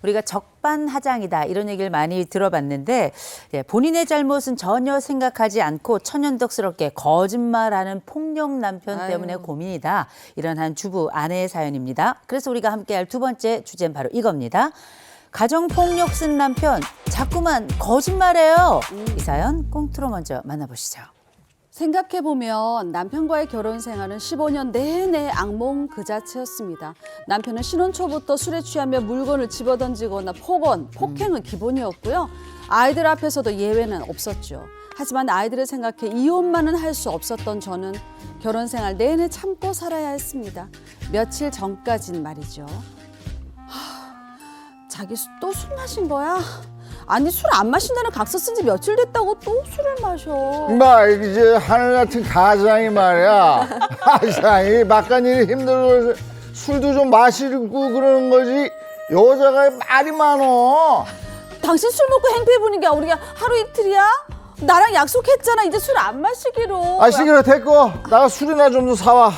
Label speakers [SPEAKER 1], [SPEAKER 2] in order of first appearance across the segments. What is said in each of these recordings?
[SPEAKER 1] 우리가 적반하장이다 이런 얘기를 많이 들어봤는데 본인의 잘못은 전혀 생각하지 않고 천연덕스럽게 거짓말하는 폭력 남편 때문에 고민이다. 이런 한 주부 아내의 사연입니다. 그래서 우리가 함께할 두 번째 주제는 바로 이겁니다. 가정폭력 쓴 남편 자꾸만 거짓말해요. 이 사연 꽁트로 먼저 만나보시죠.
[SPEAKER 2] 생각해보면 남편과의 결혼 생활은 15년 내내 악몽 그 자체였습니다. 남편은 신혼 초부터 술에 취하며 물건을 집어던지거나 폭행은 기본이었고요. 아이들 앞에서도 예외는 없었죠. 하지만 아이들을 생각해 이혼만은 할 수 없었던 저는 결혼 생활 내내 참고 살아야 했습니다. 며칠 전까진 말이죠. 자기 또 술 마신 거야? 아니 술 안 마신다는 각서 쓴 지 며칠 됐다고 또 술을 마셔.
[SPEAKER 3] 마 이제 하늘 같은 가장이 말이야. 가장이 막간일이 힘들어서 술도 좀 마시고 그러는 거지. 여자가 말이 많어.
[SPEAKER 2] 당신 술 먹고 행패부는 게 우리가 하루 이틀이야? 나랑 약속했잖아. 이제 술 안 마시기로.
[SPEAKER 3] 아 시끄러 됐고 나가 술이나 좀 더 사와.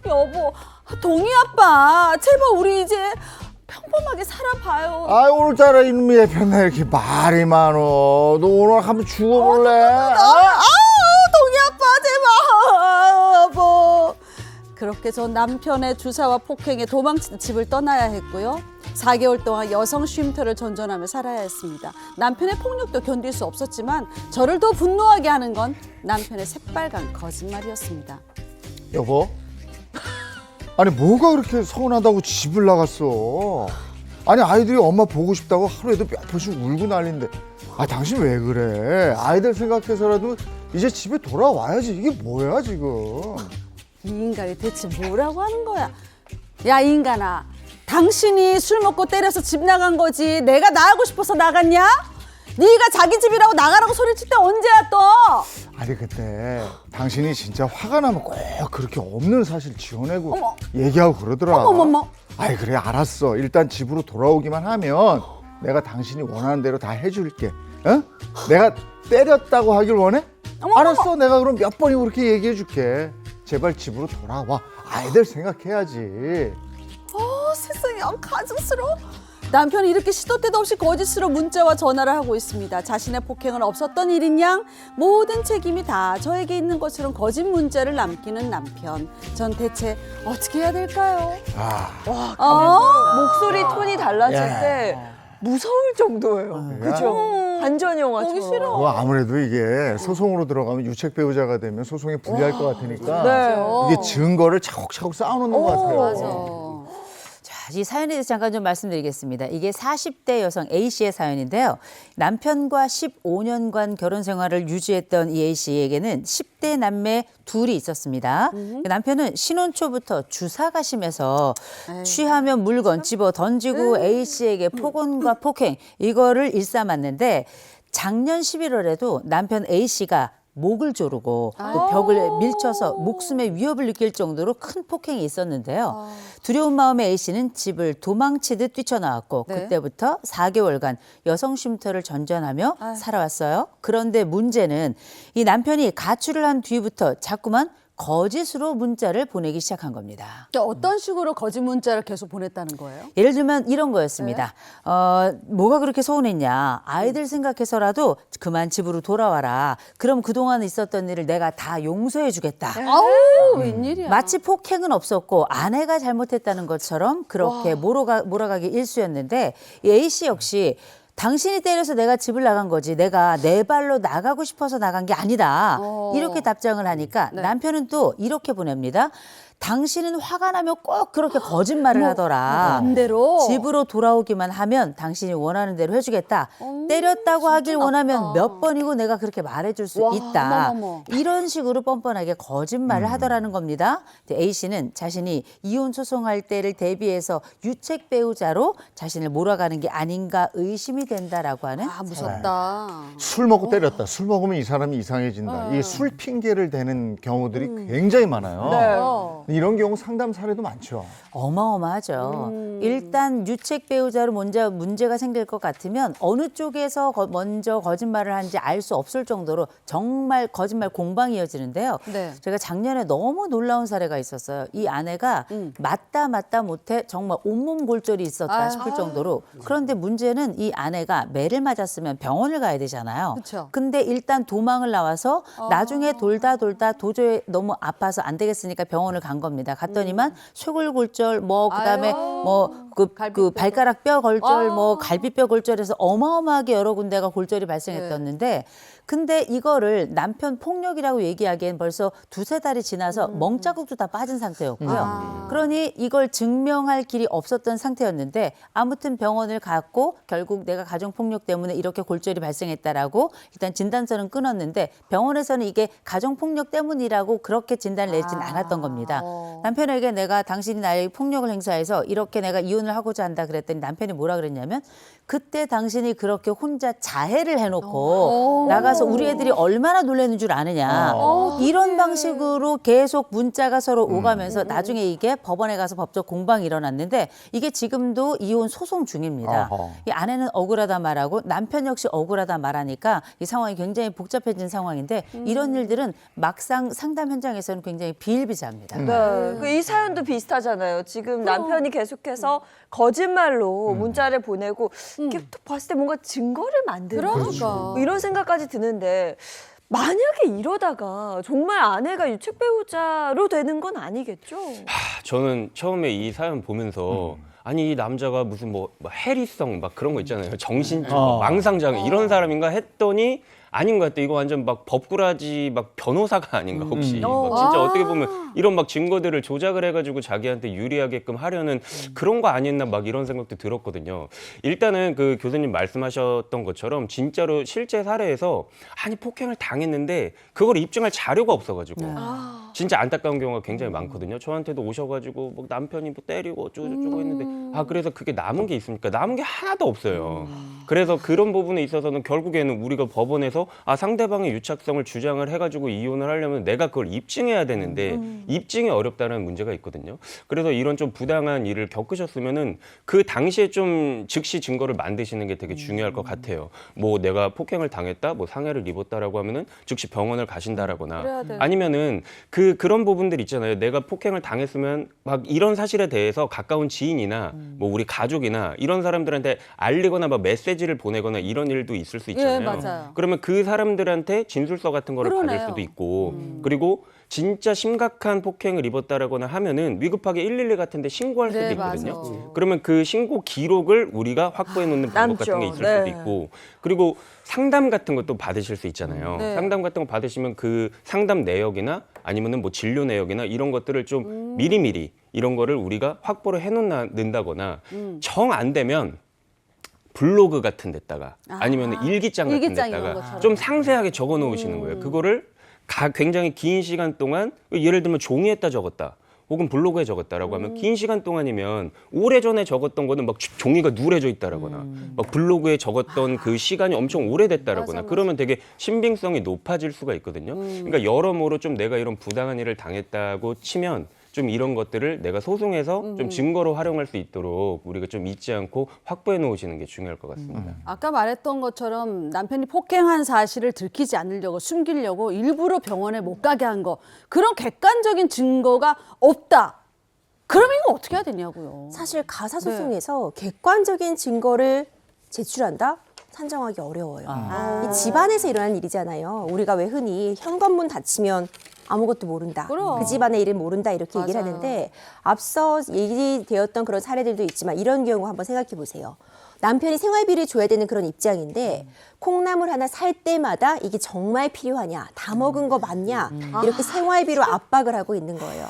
[SPEAKER 2] 여보, 동희 아빠, 제발 우리 이제 평범하게 살아봐요.
[SPEAKER 3] 아 오늘따라 이놈이 예편나 이렇게 말이 많어. 너 오늘 한번 죽어볼래?
[SPEAKER 2] 동희 아빠 제발 여보. 그렇게 전 남편의 주사와 폭행에 도망치듯 집을 떠나야 했고요. 4개월 동안 여성 쉼터를 전전하며 살아야 했습니다. 남편의 폭력도 견딜 수 없었지만 저를 더 분노하게 하는 건 남편의 새빨간 거짓말이었습니다.
[SPEAKER 3] 여보? 아니 뭐가 그렇게 서운하다고 집을 나갔어? 아니 아이들이 엄마 보고 싶다고 하루에도 몇 번씩 울고 난리인데 아 당신 왜 그래? 아이들 생각해서라도 이제 집에 돌아와야지. 이게 뭐야 지금?
[SPEAKER 2] 이 인간이 대체 뭐라고 하는 거야? 야, 이 인간아. 당신이 술 먹고 때려서 집 나간 거지. 내가 나가고 싶어서 나갔냐? 네가 자기 집이라고 나가라고 소리칠 때 언제야 또?
[SPEAKER 3] 아니 그때 당신이 진짜 화가 나면 꼭 그렇게 없는 사실 지어내고
[SPEAKER 2] 어머.
[SPEAKER 3] 얘기하고 그러더라.
[SPEAKER 2] 어머머머.
[SPEAKER 3] 아이 그래 알았어. 일단 집으로 돌아오기만 하면 내가 당신이 원하는 대로 다 해줄게. 어? 내가 때렸다고 하길 원해? 알았어. 내가 그럼 몇 번이고 그렇게 얘기해줄게. 제발 집으로 돌아와. 아이들 생각해야지.
[SPEAKER 2] 세상에 가증스러워. 남편이 이렇게 시도 때도 없이 거짓으로 문자와 전화를 하고 있습니다. 자신의 폭행은 없었던 일인 양 모든 책임이 다 저에게 있는 것처럼 거짓 문자를 남기는 남편. 전 대체 어떻게 해야 될까요?
[SPEAKER 4] 목소리 톤이 달라질 때 무서울 정도예요. 그죠? 반전 영화죠.
[SPEAKER 2] 보기 싫어.
[SPEAKER 3] 뭐 아무래도 이게 소송으로 들어가면 유책 배우자가 되면 소송에 불리할 것 같으니까
[SPEAKER 4] 네.
[SPEAKER 3] 이게 증거를 차곡차곡 쌓아놓는 것 같아요.
[SPEAKER 2] 맞아.
[SPEAKER 1] 이 사연에 대해서 잠깐 좀 말씀드리겠습니다. 이게 40대 여성 A씨의 사연인데요. 남편과 15년간 결혼 생활을 유지했던 이 A씨에게는 10대 남매 둘이 있었습니다. 남편은 신혼 초부터 주사가 심해서 취하면 물건 집어 던지고 A씨에게 폭언과 폭행 이거를 일삼았는데 작년 11월에도 남편 A씨가 목을 조르고 또 벽을 밀쳐서 목숨의 위협을 느낄 정도로 큰 폭행이 있었는데요. 두려운 마음에 A씨는 집을 도망치듯 뛰쳐나왔고 그때부터 4개월간 여성 쉼터를 전전하며 살아왔어요. 그런데 문제는 이 남편이 가출을 한 뒤부터 자꾸만 거짓으로 문자를 보내기 시작한 겁니다.
[SPEAKER 2] 어떤 식으로 거짓 문자를 계속 보냈다는 거예요?
[SPEAKER 1] 예를 들면 이런 거였습니다. 뭐가 그렇게 서운했냐. 아이들 생각해서라도 그만 집으로 돌아와라. 그럼 그동안 있었던 일을 내가 다 용서해 주겠다.
[SPEAKER 2] 아우, 웬일이야.
[SPEAKER 1] 마치 폭행은 없었고 아내가 잘못했다는 것처럼 그렇게 몰아가기 일쑤였는데 이 A씨 역시 당신이 때려서 내가 집을 나간 거지 내가 내 발로 나가고 싶어서 나간 게 아니다. 이렇게 답장을 하니까 남편은 또 이렇게 보냅니다. 당신은 화가 나면 꼭 그렇게 거짓말을 하더라.
[SPEAKER 2] 반대로?
[SPEAKER 1] 집으로 돌아오기만 하면 당신이 원하는 대로 해주겠다. 때렸다고 하길 원하면 몇 번이고 내가 그렇게 말해줄 수 있다.
[SPEAKER 2] 어머머머.
[SPEAKER 1] 이런 식으로 뻔뻔하게 거짓말을 하더라는 겁니다. A씨는 자신이 이혼 소송할 때를 대비해서 유책 배우자로 자신을 몰아가는 게 아닌가 의심이 된다라고 하는
[SPEAKER 2] 무섭다.
[SPEAKER 3] 술 먹고 때렸다. 술 먹으면 이 사람이 이상해진다. 이게 술 핑계를 대는 경우들이 굉장히 많아요.
[SPEAKER 4] 네.
[SPEAKER 3] 이런 경우 상담 사례도 많죠.
[SPEAKER 1] 어마어마하죠. 일단 유책 배우자로 먼저 문제가 생길 것 같으면 어느 쪽에서 먼저 거짓말을 하는지 알 수 없을 정도로 정말 거짓말 공방이 이어지는데요.
[SPEAKER 2] 네.
[SPEAKER 1] 제가 작년에 너무 놀라운 사례가 있었어요. 이 아내가 맞다 못해 정말 온몸 골절이 있었다 싶을 정도로. 그런데 문제는 이 아내가 매를 맞았으면 병원을 가야 되잖아요.
[SPEAKER 2] 그쵸.
[SPEAKER 1] 근데 일단 도망을 나와서 나중에 돌다 도저히 너무 아파서 안 되겠으니까 병원을 간 겁니다. 갔더니만 쇄골골절 뭐 그다음에
[SPEAKER 2] 아유.
[SPEAKER 1] 그
[SPEAKER 2] 갈비뼈.
[SPEAKER 1] 발가락 뼈 골절
[SPEAKER 2] 아.
[SPEAKER 1] 뭐 갈비뼈 골절해서 어마어마하게 여러 군데가 골절이 발생했었는데 근데 이거를 남편 폭력이라고 얘기하기엔 벌써 두세 달이 지나서 멍자국도 다 빠진 상태였고요. 그러니 이걸 증명할 길이 없었던 상태였는데 아무튼 병원을 갔고 결국 내가 가정폭력 때문에 이렇게 골절이 발생했다라고 일단 진단서는 끊었는데 병원에서는 이게 가정폭력 때문이라고 그렇게 진단을 내진 않았던 겁니다. 남편에게 내가 당신이 나에게 폭력을 행사해서 이렇게 내가 이혼을 하고자 한다 그랬더니 남편이 뭐라 그랬냐면 그때 당신이 그렇게 혼자 자해를 해놓고 나가서 우리 애들이 얼마나 놀라는 줄 아느냐. 이런 방식으로 계속 문자가 서로 오가면서 나중에 이게 법원에 가서 법적 공방이 일어났는데 이게 지금도 이혼 소송 중입니다.
[SPEAKER 3] 어허.
[SPEAKER 1] 이 아내는 억울하다 말하고 남편 역시 억울하다 말하니까 이 상황이 굉장히 복잡해진 상황인데 이런 일들은 막상 상담 현장에서는 굉장히 비일비재합니다.
[SPEAKER 4] 네. 이 사연도 비슷하잖아요. 지금 남편이 계속해서 거짓말로 문자를 보내고 이렇게 봤을 때 뭔가 증거를 만드는
[SPEAKER 2] 그러니까.
[SPEAKER 4] 뭐 이런 생각까지 드는데 만약에 이러다가 정말 아내가 유책 배우자로 되는 건 아니겠죠?
[SPEAKER 5] 저는 처음에 이 사연 보면서 아니 이 남자가 무슨 뭐 해리성 막 그런 거 있잖아요. 정신적 망상장애 이런 사람인가 했더니 아닌 것 같아. 이거 완전 막 법꾸라지 막 변호사가 아닌가 혹시. 막 진짜 어떻게 보면 이런 막 증거들을 조작을 해가지고 자기한테 유리하게끔 하려는 그런 거 아니었나 막 이런 생각도 들었거든요. 일단은 그 교수님 말씀하셨던 것처럼 진짜로 실제 사례에서 아니 폭행을 당했는데 그걸 입증할 자료가 없어가지고 진짜 안타까운 경우가 굉장히 많거든요. 저한테도 오셔가지고 뭐 남편이 뭐 때리고 어쩌고저쩌고 했는데 그래서 그게 남은 게 있습니까? 남은 게 하나도 없어요. 그래서 그런 부분에 있어서는 결국에는 우리가 법원에서 상대방의 유착성을 주장을 해가지고 이혼을 하려면 내가 그걸 입증해야 되는데 입증이 어렵다는 문제가 있거든요. 그래서 이런 좀 부당한 일을 겪으셨으면은 그 당시에 좀 즉시 증거를 만드시는 게 되게 중요할 것 같아요. 뭐 내가 폭행을 당했다, 뭐 상해를 입었다라고 하면은 즉시 병원을 가신다라거나
[SPEAKER 2] 그래야 돼.
[SPEAKER 5] 아니면은 그런 부분들 있잖아요. 내가 폭행을 당했으면 막 이런 사실에 대해서 가까운 지인이나 뭐 우리 가족이나 이런 사람들한테 알리거나 막 메시지를 보내거나 이런 일도 있을 수 있잖아요.
[SPEAKER 2] 예, 맞아요.
[SPEAKER 5] 그러면 그 사람들한테 진술서 같은 거를 받을
[SPEAKER 2] 그러네요.
[SPEAKER 5] 수도 있고 그리고 진짜 심각한 폭행을 입었다라거나 하면은 위급하게 112 같은 데 신고할 수도
[SPEAKER 2] 네,
[SPEAKER 5] 있거든요.
[SPEAKER 2] 맞아.
[SPEAKER 5] 그러면 그 신고 기록을 우리가 확보해 놓는 방법
[SPEAKER 4] 남죠.
[SPEAKER 5] 같은 게 있을
[SPEAKER 4] 네.
[SPEAKER 5] 수도 있고 그리고 상담 같은 것도 받으실 수 있잖아요.
[SPEAKER 2] 네.
[SPEAKER 5] 상담 같은 거 받으시면 그 상담 내역이나 아니면은 뭐 진료 내역이나 이런 것들을 좀 미리미리 이런 거를 우리가 확보를 해 놓는다거나 정 안 되면 블로그 같은 데다가 아니면 일기장 같은
[SPEAKER 2] 일기장 이런
[SPEAKER 5] 데다가
[SPEAKER 2] 것처럼.
[SPEAKER 5] 좀 상세하게 적어 놓으시는 거예요. 그거를 굉장히 긴 시간 동안 예를 들면 종이에다 적었다. 혹은 블로그에 적었다라고 하면 긴 시간 동안이면 오래전에 적었던 거는 막 종이가 누래져 있다라거나 막 블로그에 적었던 그 시간이 엄청 오래됐다라거나 그러면 되게 신빙성이 높아질 수가 있거든요. 그러니까 여러모로 좀 내가 이런 부당한 일을 당했다고 치면 좀 이런 것들을 내가 소송해서 좀 증거로 활용할 수 있도록 우리가 좀 잊지 않고 확보해 놓으시는 게 중요할 것 같습니다.
[SPEAKER 2] 아까 말했던 것처럼 남편이 폭행한 사실을 들키지 않으려고 숨기려고 일부러 병원에 못 가게 한 거 그런 객관적인 증거가 없다. 그럼 이거 어떻게 해야 되냐고요.
[SPEAKER 6] 사실 가사 소송에서 객관적인 증거를 제출한다? 산정하기 어려워요. 이 집안에서 일어나는 일이잖아요. 우리가 왜 흔히 현관문 닫히면 아무것도 모른다.
[SPEAKER 2] 그럼.
[SPEAKER 6] 그 집안의 일을 모른다 이렇게 얘기를
[SPEAKER 2] 맞아요.
[SPEAKER 6] 하는데 앞서 얘기되었던 그런 사례들도 있지만 이런 경우 한번 생각해 보세요. 남편이 생활비를 줘야 되는 그런 입장인데 콩나물 하나 살 때마다 이게 정말 필요하냐, 다 먹은 거 맞냐 이렇게 생활비로 압박을 하고 있는 거예요.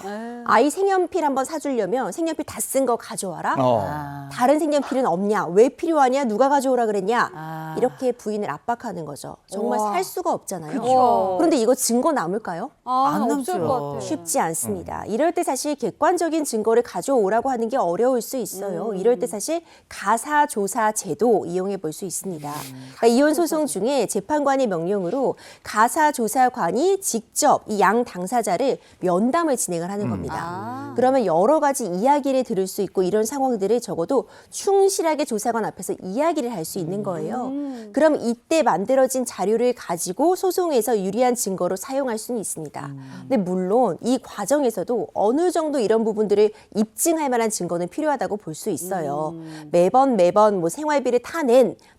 [SPEAKER 6] 아이 색연필 한번 사주려면 색연필 다 쓴 거 가져와라. 다른 색연필은 없냐, 왜 필요하냐, 누가 가져오라 그랬냐 이렇게 부인을 압박하는 거죠. 정말
[SPEAKER 2] 우와.
[SPEAKER 6] 살 수가 없잖아요.
[SPEAKER 4] 그쵸.
[SPEAKER 6] 그런데 이거 증거 남을까요?
[SPEAKER 1] 안
[SPEAKER 2] 없을
[SPEAKER 1] 남죠.
[SPEAKER 2] 것 같아.
[SPEAKER 6] 쉽지 않습니다. 이럴 때 사실 객관적인 증거를 가져오라고 하는 게 어려울 수 있어요. 이럴 때 사실 가사조사 제도 이용해 볼 수 있습니다. 그러니까 이혼 소송 중에 재판관의 명령으로 가사조사관이 직접 이 양 당사자를 면담을 진행을 하는 겁니다. 그러면 여러 가지 이야기를 들을 수 있고 이런 상황들을 적어도 충실하게 조사관 앞에서 이야기를 할 수 있는 거예요. 그럼 이때 만들어진 자료를 가지고 소송에서 유리한 증거로 사용할 수는 있습니다. 근데 물론 이 과정에서도 어느 정도 이런 부분들을 입증할 만한 증거는 필요하다고 볼 수 있어요. 매번 뭐 생활비를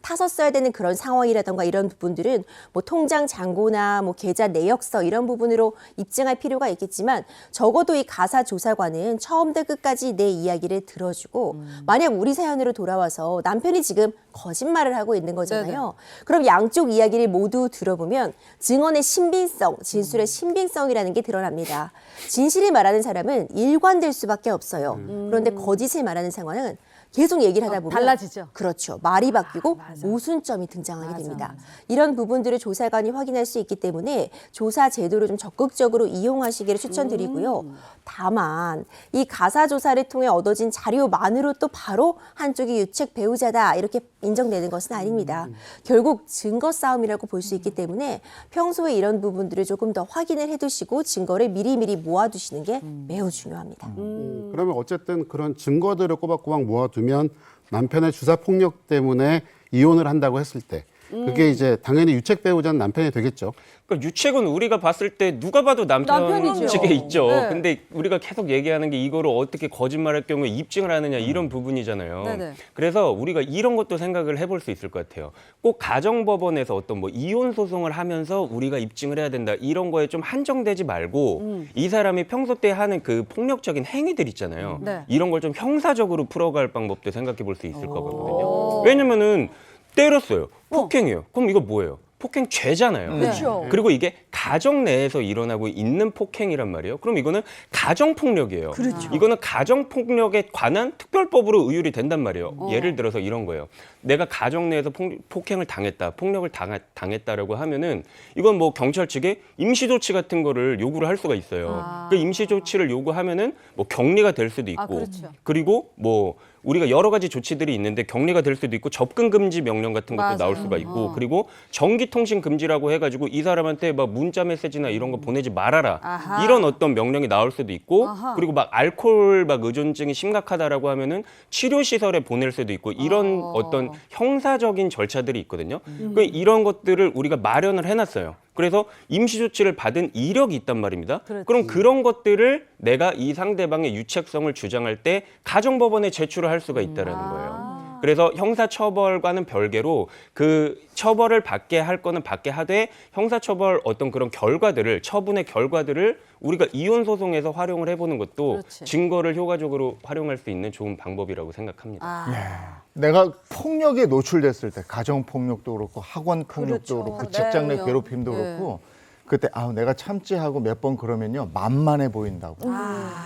[SPEAKER 6] 타서 써야 되는 그런 상황이라던가 이런 부분들은 뭐 통장 잔고나 뭐 계좌 내역서 이런 부분으로 입증할 필요가 있겠지만 적어도 이 가사 조사관은 처음부터 끝까지 내 이야기를 들어주고 만약 우리 사연으로 돌아와서 남편이 지금 거짓말을 하고 있는 거잖아요. 그럼 양쪽 이야기를 모두 들어보면 증언의 신빙성, 진술의 신빙성이라는 게 드러납니다. 진실을 말하는 사람은 일관될 수밖에 없어요. 그런데 거짓을 말하는 상황은 계속 얘기를 하다 보면
[SPEAKER 2] 달라지죠.
[SPEAKER 6] 그렇죠. 말이 바뀌고 모순점이 등장하게 됩니다. 이런 부분들을 조사관이 확인할 수 있기 때문에 조사 제도를 좀 적극적으로 이용하시기를 추천드리고요. 다만 이 가사 조사를 통해 얻어진 자료만으로 또 바로 한쪽이 유책 배우자다 이렇게 인정되는 것은 아닙니다. 결국 증거 싸움이라고 볼 수 있기 때문에 평소에 이런 부분들을 조금 더 확인을 해두시고 증거를 미리미리 모아두시는 게 매우 중요합니다.
[SPEAKER 7] 그러면 어쨌든 그런 증거들을 꼬박꼬박 모아두면 남편의 주사 폭력 때문에 이혼을 한다고 했을 때 그게 이제 당연히 유책 배우자는 남편이 되겠죠.
[SPEAKER 5] 그러니까 유책은 우리가 봤을 때 누가 봐도 남편
[SPEAKER 2] 남편이죠.
[SPEAKER 5] 측에 있죠.
[SPEAKER 2] 네.
[SPEAKER 5] 근데 우리가 계속 얘기하는 게 이거를 어떻게 거짓말할 경우에 입증을 하느냐 이런 부분이잖아요.
[SPEAKER 2] 네네.
[SPEAKER 5] 그래서 우리가 이런 것도 생각을 해볼 수 있을 것 같아요. 꼭 가정법원에서 어떤 뭐 이혼 소송을 하면서 우리가 입증을 해야 된다 이런 거에 좀 한정되지 말고 이 사람이 평소 때 하는 그 폭력적인 행위들 있잖아요.
[SPEAKER 2] 네.
[SPEAKER 5] 이런 걸 좀 형사적으로 풀어갈 방법도 생각해 볼 수 있을 거거든요. 왜냐면은 때렸어요. 폭행이에요. 그럼 이거 뭐예요? 폭행죄잖아요.
[SPEAKER 2] 그렇죠.
[SPEAKER 5] 그리고 이게 가정 내에서 일어나고 있는 폭행이란 말이에요. 그럼 이거는 가정폭력이에요. 이거는 가정폭력에 관한 특별법으로 의율이 된단 말이에요. 예를 들어서 이런 거예요. 내가 가정 내에서 폭행을 당했다, 폭력을 당했다라고 하면은 이건 뭐 경찰 측에 임시조치 같은 거를 요구를 할 수가 있어요. 그 임시조치를 요구하면은 뭐 격리가 될 수도 있고,
[SPEAKER 2] 그렇죠.
[SPEAKER 5] 그리고 뭐 우리가 여러 가지 조치들이 있는데 격리가 될 수도 있고 접근 금지 명령 같은 것도
[SPEAKER 2] 맞아요.
[SPEAKER 5] 나올 수가 있고 그리고 전기통신 금지라고 해가지고 이 사람한테 막 문자 메시지나 이런 거 보내지 말아라
[SPEAKER 2] 아하.
[SPEAKER 5] 이런 어떤 명령이 나올 수도 있고
[SPEAKER 2] 아하.
[SPEAKER 5] 그리고 막 알코올 막 의존증이 심각하다라고 하면은 치료 시설에 보낼 수도 있고 이런 어떤 형사적인 절차들이 있거든요. 그 이런 것들을 우리가 마련을 해놨어요. 그래서 임시조치를 받은 이력이 있단 말입니다. 그럼 그런 것들을 내가 이 상대방의 유책성을 주장할 때 가정법원에 제출을 할 수가 있다라는 거예요. 그래서 형사처벌과는 별개로 그 처벌을 받게 할 거는 받게 하되 형사처벌 어떤 그런 결과들을 처분의 결과들을 우리가 이혼 소송에서 활용을 해보는 것도
[SPEAKER 2] 그렇지.
[SPEAKER 5] 증거를 효과적으로 활용할 수 있는 좋은 방법이라고 생각합니다.
[SPEAKER 3] 내가 폭력에 노출됐을 때 가정 폭력도 그렇고 학원 폭력도 그렇고 직장 내
[SPEAKER 2] 네.
[SPEAKER 3] 괴롭힘도
[SPEAKER 2] 네.
[SPEAKER 3] 그렇고 그때 내가 참지 하고 몇 번 그러면요 만만해 보인다고.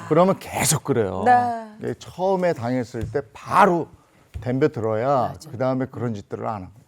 [SPEAKER 3] 그러면 계속 그래요. 근데 처음에 당했을 때 바로 덤벼 들어야 그 다음에 그런 짓들을 안 합니다.